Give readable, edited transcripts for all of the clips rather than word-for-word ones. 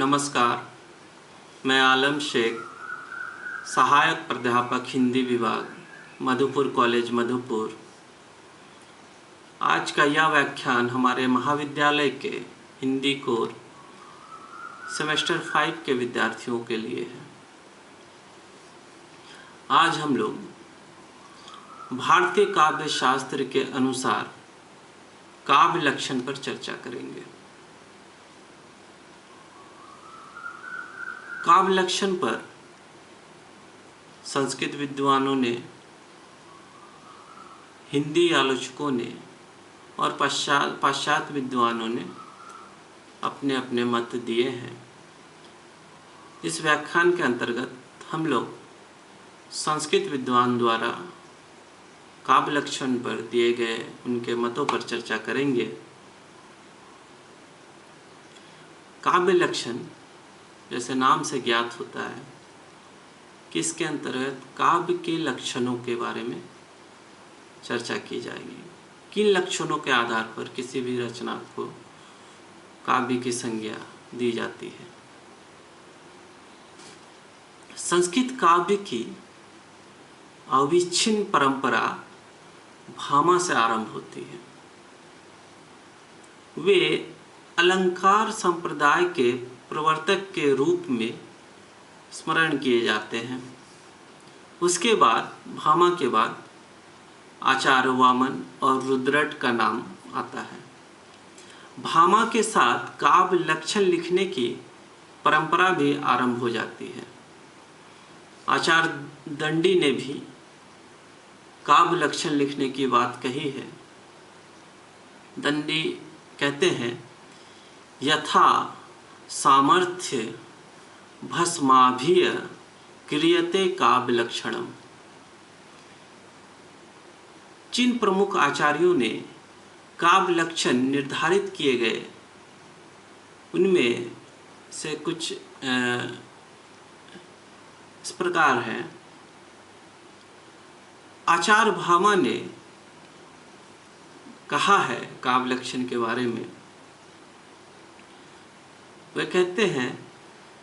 नमस्कार, मैं आलम शेख, सहायक प्राध्यापक हिंदी विभाग, मधुपुर कॉलेज मधुपुर। आज का यह व्याख्यान हमारे महाविद्यालय के हिंदी कोर सेमेस्टर 5 के विद्यार्थियों के लिए है। आज हम लोग भारतीय काव्य शास्त्र के अनुसार काव्य लक्षण पर चर्चा करेंगे। काव्य लक्षण पर संस्कृत विद्वानों ने, हिंदी आलोचकों ने और पाश्चात्य विद्वानों ने अपने अपने मत दिए हैं। इस व्याख्यान के अंतर्गत हम लोग संस्कृत विद्वान द्वारा काव्य लक्षण पर दिए गए उनके मतों पर चर्चा करेंगे। काव्य लक्षण जैसे नाम से ज्ञात होता है कि इसके अंतर्गत काव्य के लक्षणों के बारे में चर्चा की जाएगी। किन लक्षणों के आधार पर किसी भी रचना को काव्य की संज्ञा दी जाती है। संस्कृत काव्य की अविच्छिन्न परंपरा भामा से आरंभ होती है। वे अलंकार संप्रदाय के प्रवर्तक के रूप में स्मरण किए जाते हैं। उसके बाद भामा के बाद आचार्य वामन और रुद्रट का नाम आता है। भामा के साथ काव्य लक्षण लिखने की परंपरा भी आरंभ हो जाती है। आचार्य दंडी ने भी काव्य लक्षण लिखने की बात कही है। दंडी कहते हैं, यथा सामर्थ्य भस्माभिय क्रियते काव्य लक्षणम। जिन प्रमुख आचार्यों ने काव्य लक्षण निर्धारित किए गए उनमें से कुछ इस प्रकार हैं। आचार्य भामा ने कहा है काव्य लक्षण के बारे में, वे कहते हैं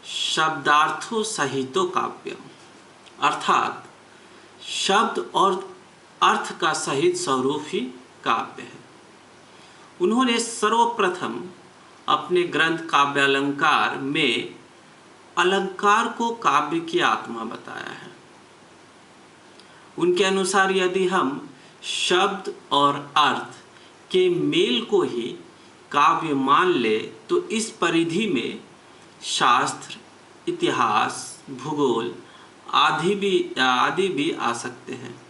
शब्दार्थो सहितो काव्यम, अर्थात शब्द और अर्थ का सहित स्वरूप ही काव्य है। उन्होंने सर्वप्रथम अपने ग्रंथ काव्यालंकार में अलंकार को काव्य की आत्मा बताया है। उनके अनुसार यदि हम शब्द और अर्थ के मेल को ही काव्य मान ले तो इस परिधि में शास्त्र, इतिहास, भूगोल आदि भी आ सकते हैं।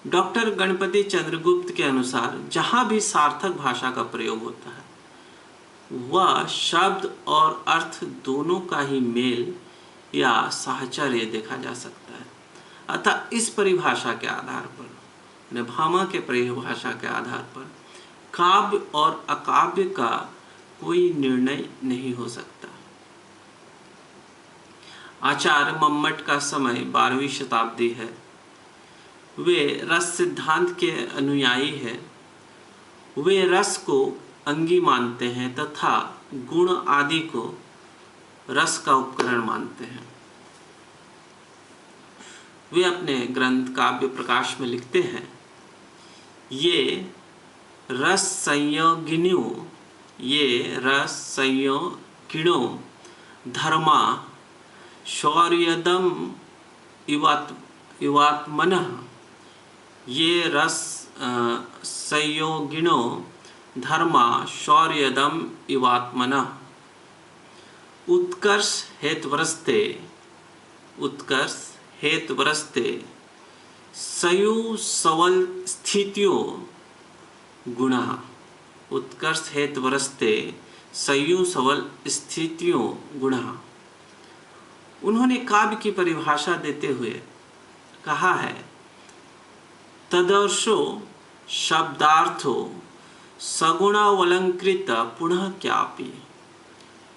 डॉक्टर गणपति चंद्रगुप्त के अनुसार जहाँ भी सार्थक भाषा का प्रयोग होता है वह शब्द और अर्थ दोनों का ही मेल या साहचर्य देखा जा सकता है। अतः इस परिभाषा के आधार पर, भामा के परिभाषा के आधार पर काव्य और अकाव्य का कोई निर्णय नहीं हो सकता। आचार्य मम्मट का समय 12वीं शताब्दी है। वे रस सिद्धांत के अनुयायी हैं। वे रस को अंगी मानते हैं तथा गुण आदि को रस का उपकरण मानते हैं। वे अपने ग्रंथ काव्य प्रकाश में लिखते हैं, ये रस संयोगिनो धर्मा शौर्यदम इवात्मनः। ये रस संयोगिनो धर्मा शौर्यदम इवात्मनः उत्कर्ष हेतुवरस्ते सयुसवल स्थितियो गुणः। उत्कर्ष हेतुवरस्ते सयुसवल स्थितियो गुणः। उन्होंने काव्य की परिभाषा देते हुए कहा है, तदर्शो शब्दार्थो सगुणावलंकृत पुनः क्यापि।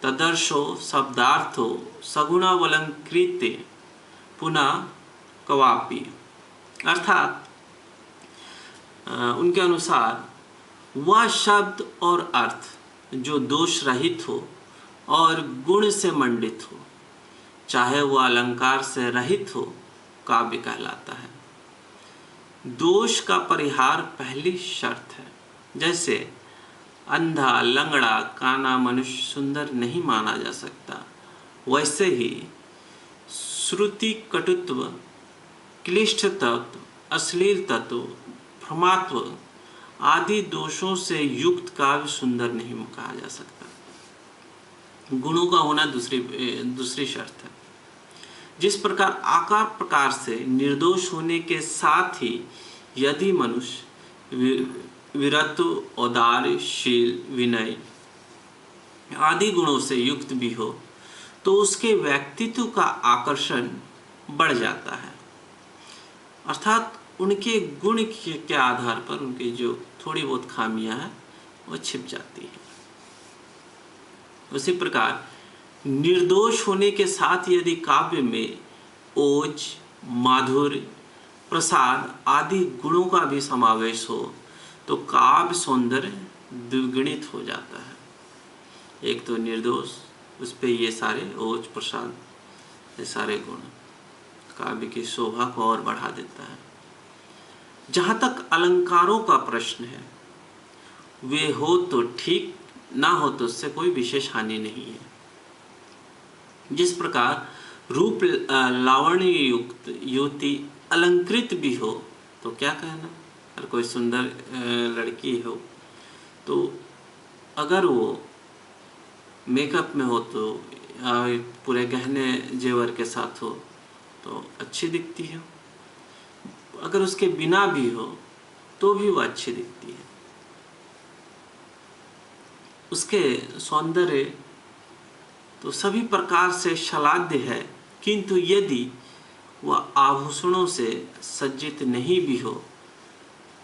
तदर्शो शब्दार्थो सगुणावलंकृत पुनः क्वापि। अर्थात उनके अनुसार वह शब्द और अर्थ जो दोष रहित हो और गुण से मंडित हो, चाहे वह अलंकार से रहित हो, काव्य कहलाता है। दोष का परिहार पहली शर्त है। जैसे अंधा, लंगड़ा, काना मनुष्य सुंदर नहीं माना जा सकता, वैसे ही श्रुति कटुत्व, क्लिष्ट तत्व, अश्लील तत्व, भ्रमात्व आदि दोषों से युक्त काव्य सुंदर नहीं कहा जा सकता। गुणों का होना दूसरी शर्त है। जिस प्रकार आकार प्रकार से निर्दोष होने के साथ ही यदि मनुष्य वीरत्व, औदार्य, शील, विनय आदि गुणों से युक्त भी हो तो उसके व्यक्तित्व का आकर्षण बढ़ जाता है, अर्थात उनके गुण के आधार पर उनकी जो थोड़ी बहुत खामियां हैं वो छिप जाती है। उसी प्रकार निर्दोष होने के साथ यदि काव्य में ओज, माधुर्य, प्रसाद आदि गुणों का भी समावेश हो तो काव्य सौंदर्य द्विगुणित हो जाता है। एक तो निर्दोष, उस पे ये सारे ओज, प्रसाद, ये सारे गुण काव्य की शोभा को और बढ़ा देता है। जहाँ तक अलंकारों का प्रश्न है, वे हो तो ठीक, ना हो तो उससे कोई विशेष हानि नहीं है। जिस प्रकार रूप लावण्य युक्त युवती अलंकृत भी हो तो क्या कहना, अगर कोई सुंदर लड़की हो तो अगर वो मेकअप में हो तो पूरे गहने जेवर के साथ हो तो अच्छी दिखती है, अगर उसके बिना भी हो तो भी वो अच्छी दिखती है। उसके सौंदर्य तो सभी प्रकार से श्लाघ्य है, किंतु यदि वह आभूषणों से सज्जित नहीं भी हो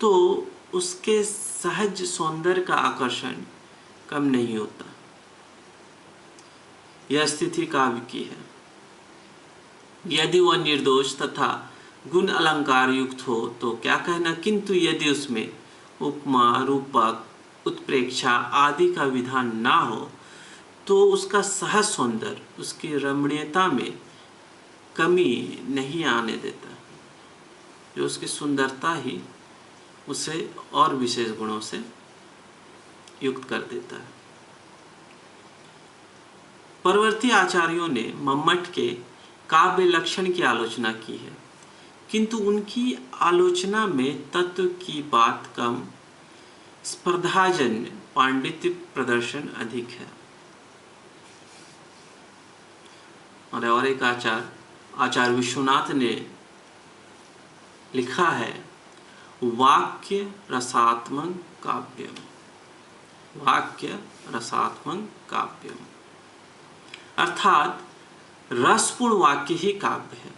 तो उसके सहज सौंदर्य का आकर्षण कम नहीं होता। यह स्थिति काव्य की है। यदि वह निर्दोष तथा गुण अलंकार युक्त हो तो क्या कहना, किंतु यदि उसमें उपमा, रूपक, उत्प्रेक्षा आदि का विधान ना हो तो उसका सहज सौंदर्य उसकी रमणीयता में कमी नहीं आने देता, जो उसकी सुंदरता ही उसे और विशेष गुणों से युक्त कर देता है। परवर्ती आचार्यों ने मम्मट के काव्य लक्षण की आलोचना की है, किंतु उनकी आलोचना में तत्व की बात कम, स्पर्धाजन्य पांडित्य प्रदर्शन अधिक है। और एक आचार्य विश्वनाथ ने लिखा है, वाक्य रसात्मक काव्यम, वाक्य रसात्मक काव्यम, अर्थात रसपूर्ण वाक्य ही काव्य है।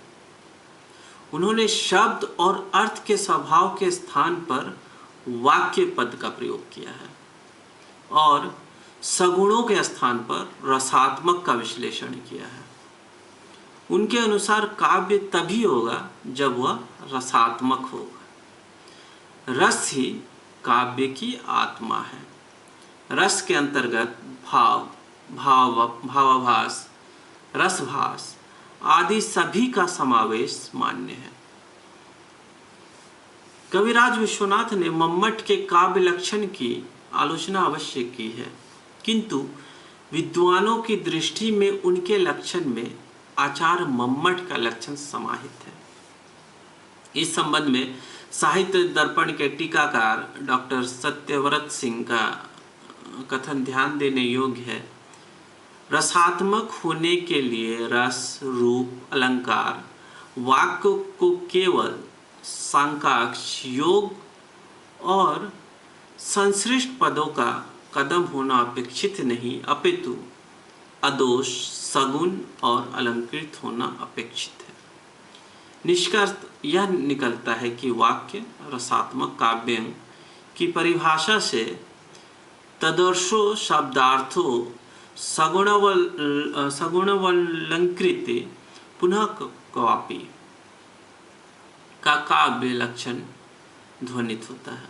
उन्होंने शब्द और अर्थ के स्वभाव के स्थान पर वाक्य पद का प्रयोग किया है और सगुणों के स्थान पर रसात्मक का विश्लेषण किया है। उनके अनुसार काव्य तभी होगा जब वह रसात्मक होगा। रस ही काव्य की आत्मा है। रस के अंतर्गत भावाभास, रसभास आदि सभी का समावेश मान्य है। कविराज विश्वनाथ ने मम्मट के काव्य लक्षण की आलोचना अवश्य की है, किंतु विद्वानों की दृष्टि में उनके लक्षण में आचार्य मम्मट का लक्षण समाहित है। इस संबंध में साहित्य दर्पण के टीकाकार डॉक्टर सत्यव्रत सिंह का कथन ध्यान देने योग्य है। रसात्मक होने के लिए रस, रूप, अलंकार, वाक्य को केवल सांकाक्ष, योग और संश्लिष्ट पदों का कदम होना अपेक्षित नहीं, अपितु अदोष, सगुण और अलंकृत होना अपेक्षित है। निष्कर्ष यह निकलता है कि वाक्य रसात्मक काव्य की परिभाषा से तदर्शो शब्दार्थो सगुणवलंकृत पुनः क्वापि का काव्य लक्षण ध्वनित होता है,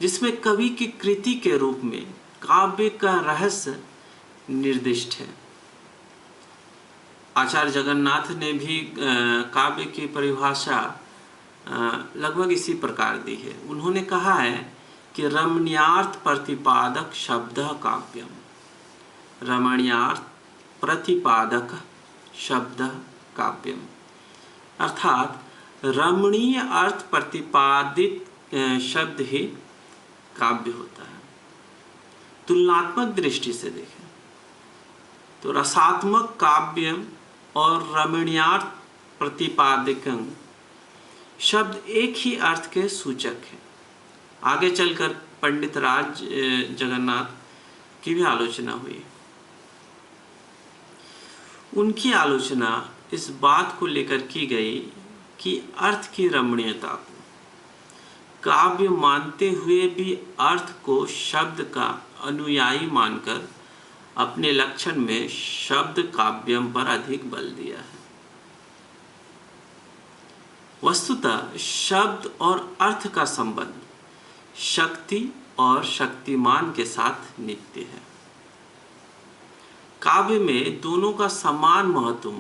जिसमें कवि की कृति के रूप में काव्य का रहस्य निर्दिष्ट है। आचार्य जगन्नाथ ने भी काव्य की परिभाषा लगभग इसी प्रकार दी है। उन्होंने कहा है कि रमणीयार्थ प्रतिपादक शब्द काव्यम, रमणीयार्थ प्रतिपादक शब्द काव्यम, अर्थात रमणीय अर्थ प्रतिपादित शब्द ही काव्य होता है। तुलनात्मक दृष्टि से देखें तो रसात्मक काव्यम और रमणीयार्थ प्रतिपादिकं शब्द एक ही अर्थ के सूचक हैं। आगे चलकर पंडित राज जगन्नाथ की भी आलोचना हुई। उनकी आलोचना इस बात को लेकर की गई कि अर्थ की रमणीयता को काव्य मानते हुए भी अर्थ को शब्द का अनुयायी मानकर अपने लक्षण में शब्द काव्यम पर अधिक बल दिया है। वस्तुतः शब्द और अर्थ का संबंध शक्ति और शक्तिमान के साथ नित्य है। काव्य में दोनों का समान महत्व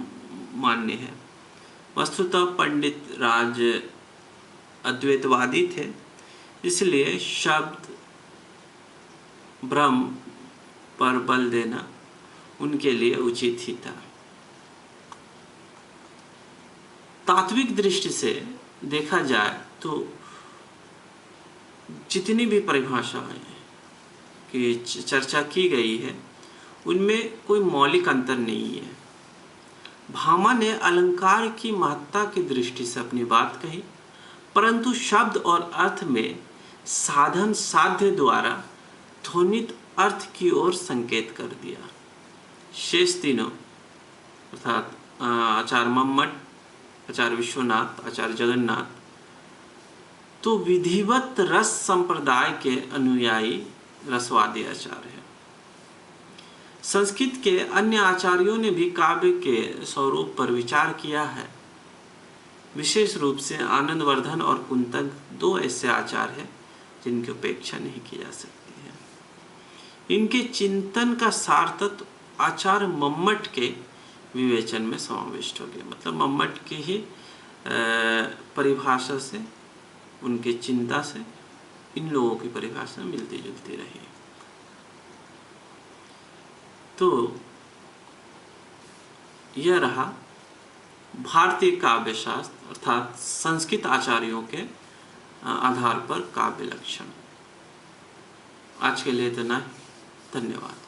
मान्य है। वस्तुतः पंडित राज अद्वैतवादी थे, इसलिए शब्द ब्रह्म पर बल देना उनके लिए उचित ही था। तात्विक दृष्टि से देखा जाए तो जितनी भी परिभाषाएं की चर्चा की गई है उनमें कोई मौलिक अंतर नहीं है। भामा ने अलंकार की महत्ता की दृष्टि से अपनी बात कही, परंतु शब्द और अर्थ में साधन साध्य द्वारा ध्वनित अर्थ की ओर संकेत कर दिया। शेष तीनों अर्थात आचार्य मम्मट, आचार्य विश्वनाथ, आचार्य जगन्नाथ तो विधिवत रस संप्रदाय के अनुयायी रसवादी आचार्य हैं। संस्कृत के अन्य आचार्यों ने भी काव्य के स्वरूप पर विचार किया है। विशेष रूप से आनंदवर्धन और कुंतक दो ऐसे आचार्य हैं जिनकी उपेक्षा नहीं की जा सकती है। इनके चिंतन का सार तत्व आचार्य मम्मट के विवेचन में समाविष्ट हो गया। मतलब मम्मट की ही परिभाषा से, उनके चिंता से इन लोगों की परिभाषा मिलती जुलती रही। तो यह रहा भारतीय काव्य शास्त्र अर्थात संस्कृत आचार्यों के आधार पर काव्य लक्षण। आज के लिए इतना ही। धन्यवाद।